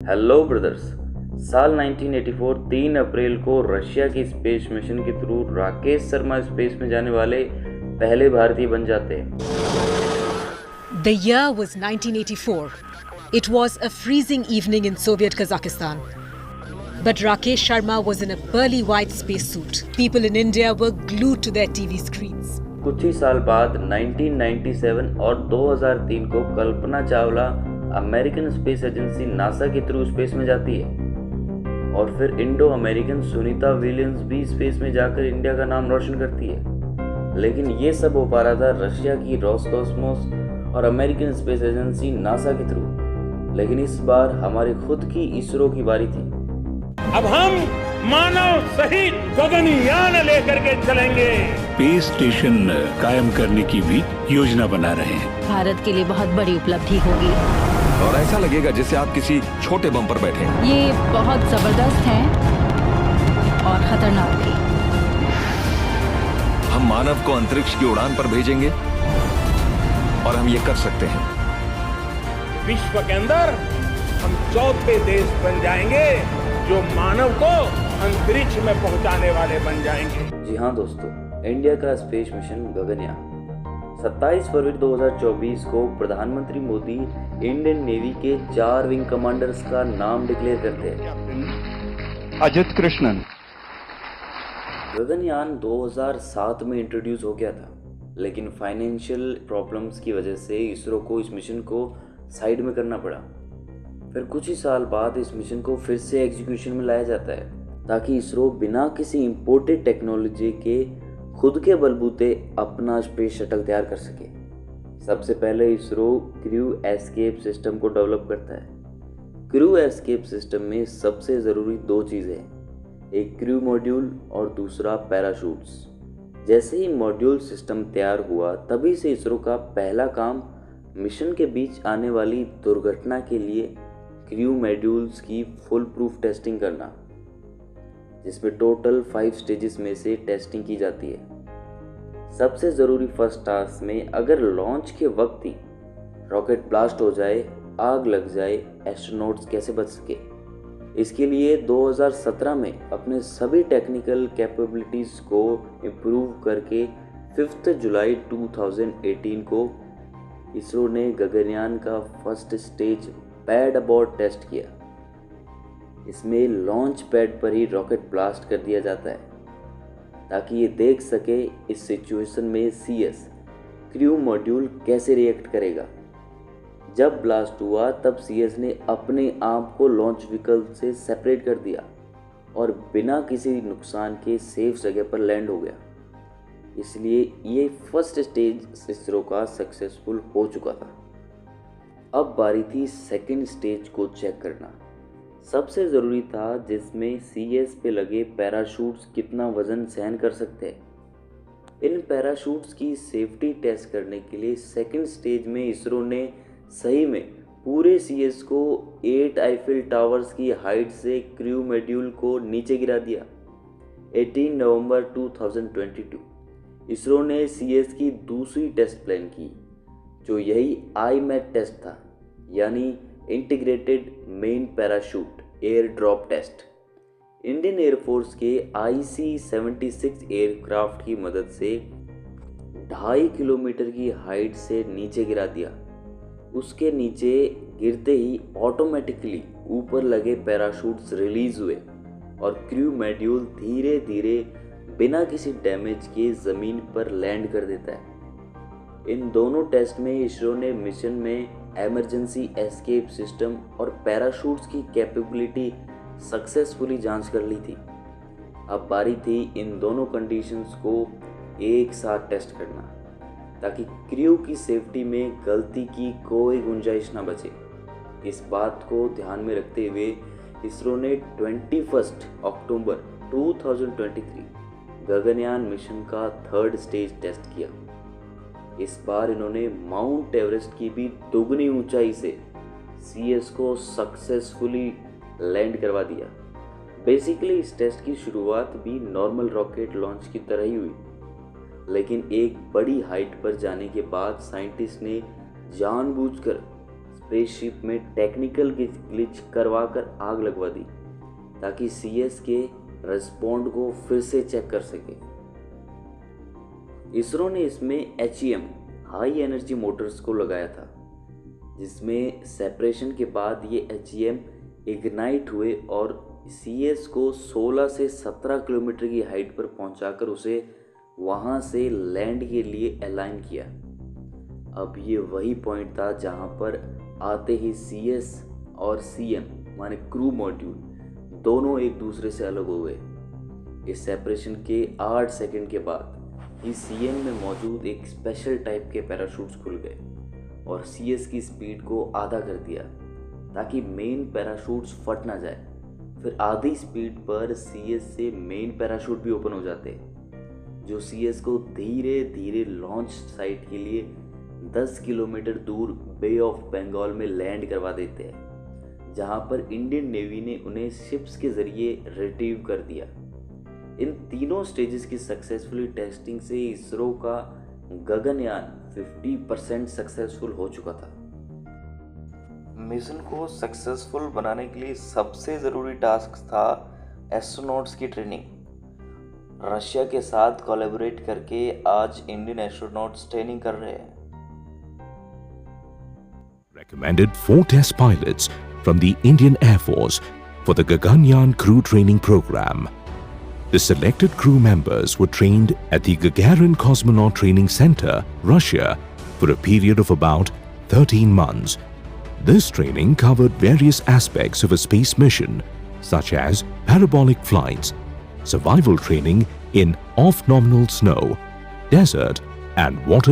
Hello brothers. साल 1984 3 अप्रैल को Russia की स्पेस मिशन के थ्रू राकेश शर्मा स्पेस में जाने वाले पहले भारतीय बन जाते हैं। The year was 1984. It was a freezing evening in Soviet Kazakhstan. But Rakesh Sharma was in a pearly white spacesuit. People in India were glued to their TV screens. कुछ ही साल बाद 1997 और 2003 को Kalpana Chawla American space agency NASA के through space में जाती है और फिर इंडो अमेरिकन सुनीता विलियम्स भी स्पेस में जाकर इंडिया का नाम रोशन करती है। लेकिन ये सब हो पा रहा था रशिया की रोसकॉस्मोस और अमेरिकन स्पेस एजेंसी नासा के थ्रू। लेकिन इस बार हमारी खुद की इसरो की बारी थी। अब हम मानव सहित गगनयान लेकर के चलेंगे। स्पेस स्टेशन कायम करने की भी योजना बना रहे हैं। भारत के लिए बहुत बड़ी उपलब्धि होगी और ऐसा लगेगा जैसे आप किसी छोटे बम पर बैठे हैं। ये बहुत जबरदस्त है और खतरनाक भी। हम मानव को अंतरिक्ष की उड़ान पर भेजेंगे और हम ये कर सकते हैं। विश्व के अंदर हम चौथे देश बन जाएंगे जो मानव को अंतरिक्ष में पहुंचाने वाले बन जाएंगे। जी हाँ दोस्तों, इंडिया का स्पेस मिशन गगनयान 27 फरवरी 2024 को प्रधानमंत्री मोदी इंडियन नेवी के 4 विंग कमांडर्स का नाम डिक्लेयर करते हैं। अजित कृष्णन। गगनयान 2007 में इंट्रोड्यूस हो गया था, लेकिन फाइनेंशियल प्रॉब्लम्स की वजह से इसरो को इस मिशन को साइड में करना पड़ा। फिर कुछ ही साल बाद इस मिशन को फिर से एग्जीक्यूशन में लाया जाता है ताकि इसरो बिना किसी इंपोर्टेड टेक्नोलॉजी के खुद के बलबूते अपना स्पेस शटल तैयार कर सके। सबसे पहले इसरो क्रू एस्केप सिस्टम को डेवलप करता है। क्रू एस्केप सिस्टम में सबसे ज़रूरी 2 चीज़ें हैं, एक क्रू मॉड्यूल और दूसरा पैराशूट्स। जैसे ही मॉड्यूल सिस्टम तैयार हुआ तभी से इसरो का पहला काम मिशन के बीच आने वाली दुर्घटना के लिए क्रू मॉड्यूल्स की फुल प्रूफ टेस्टिंग करना, जिसमें टोटल 5 स्टेजेस में से टेस्टिंग की जाती है। सबसे ज़रूरी फर्स्ट टास्क में अगर लॉन्च के वक्त ही रॉकेट ब्लास्ट हो जाए, आग लग जाए, एस्ट्रोनॉट्स कैसे बच सके। इसके लिए 2017 में अपने सभी टेक्निकल कैपेबिलिटीज़ को इम्प्रूव करके 5 जुलाई 2018 को इसरो ने गगनयान का first stage pad abort test किया। इसमें लॉन्च पैड पर ही रॉकेट ब्लास्ट कर दिया जाता है ताकि ये देख सके इस सिचुएशन में CS क्रू मॉड्यूल कैसे रिएक्ट करेगा। जब ब्लास्ट हुआ तब CS ने अपने आप को लॉन्च व्हीकल से सेपरेट कर दिया और बिना किसी नुकसान के सेफ जगह पर लैंड हो गया। इसलिए ये फर्स्ट स्टेज इसरो का सक्सेसफुल हो चुका था। अब बारी थी सेकंड स्टेज को चेक करना। सबसे ज़रूरी था जिसमें CS पे लगे पैराशूट्स कितना वज़न सहन कर सकते हैं। इन पैराशूट्स की सेफ्टी टेस्ट करने के लिए सेकंड स्टेज में इसरो ने सही में पूरे CS को 8 आईफिल टावर्स की हाइट से क्रू मॉड्यूल को नीचे गिरा दिया। 18 नवंबर 2022 इसरो ने CS की दूसरी टेस्ट प्लान की, जो यही IMAT टेस्ट था, यानी integrated main parachute air drop test. Indian air force के IC-76 एयरक्राफ्ट की मदद से 2.5 किलोमीटर की हाइट से नीचे गिरा दिया। उसके नीचे गिरते ही ऑटोमेटिकली ऊपर लगे पैराशूट्स रिलीज हुए और क्रू मॉड्यूल धीरे धीरे बिना किसी डैमेज के ज़मीन पर लैंड कर देता है। इन दोनों टेस्ट में इसरो ने मिशन में इमरजेंसी एस्केप सिस्टम और पैराशूट्स की कैपेबिलिटी सक्सेसफुली जांच कर ली थी। अब बारी थी इन दोनों कंडीशंस को एक साथ टेस्ट करना ताकि क्रू की सेफ्टी में गलती की कोई गुंजाइश ना बचे। इस बात को ध्यान में रखते हुए इसरो ने 21 अक्टूबर 2023 गगनयान मिशन का 3rd स्टेज टेस्ट किया। इस बार इन्होंने माउंट एवरेस्ट की भी दोगुनी ऊंचाई से CS को सक्सेसफुली लैंड करवा दिया। बेसिकली इस टेस्ट की शुरुआत भी नॉर्मल रॉकेट लॉन्च की तरह ही हुई, लेकिन एक बड़ी हाइट पर जाने के बाद साइंटिस्ट ने जानबूझकर स्पेसशिप में टेक्निकल ग्लिच करवाकर आग लगवा दी ताकि सीएस के रिस्पॉन्ड को फिर से चेक कर सके। इसरो ने इसमें HEM हाई एनर्जी मोटर्स को लगाया था, जिसमें सेपरेशन के बाद ये HEM इग्नाइट हुए और सीएस को 16 से 17 किलोमीटर की हाइट पर पहुंचाकर उसे वहां से लैंड के लिए अलाइन किया। अब ये वही पॉइंट था जहां पर आते ही सीएस और CM माने क्रू मॉड्यूल दोनों एक दूसरे से अलग हो गए। इस सेपरेशन के 8 सेकंड के बाद ही CM में मौजूद एक स्पेशल टाइप के पैराशूट्स खुल गए और CS की स्पीड को आधा कर दिया ताकि मेन पैराशूट्स फट ना जाए। फिर आधी स्पीड पर CS से मेन पैराशूट भी ओपन हो जाते, जो CS को धीरे धीरे लॉन्च साइट के लिए 10 किलोमीटर दूर बे ऑफ बंगाल में लैंड करवा देते हैं, जहां पर इंडियन नेवी ने उन्हें शिप्स के जरिए रिट्रीव कर दिया। इन तीनों स्टेजेस की सक्सेसफुली टेस्टिंग से इसरो का गगनयान 50% सक्सेसफुल हो चुका था। मिशन को सक्सेसफुल बनाने के लिए सबसे ज़रूरी टास्क था एस्ट्रोनॉट्स की ट्रेनिंग। रशिया के साथ कोलैबोरेट करके आज इंडियन एस्ट्रोनॉट्स ट्रेनिंग कर रहे हैं। Recommended 4 test pilots from the Indian Air Force for the Gaganyaan crew training program. The selected crew members were trained at the Gagarin Cosmonaut Training Center, Russia, for a period of about 13 months. This training covered various aspects of a space mission, such as parabolic flights, survival training in off-nominal snow, desert, and water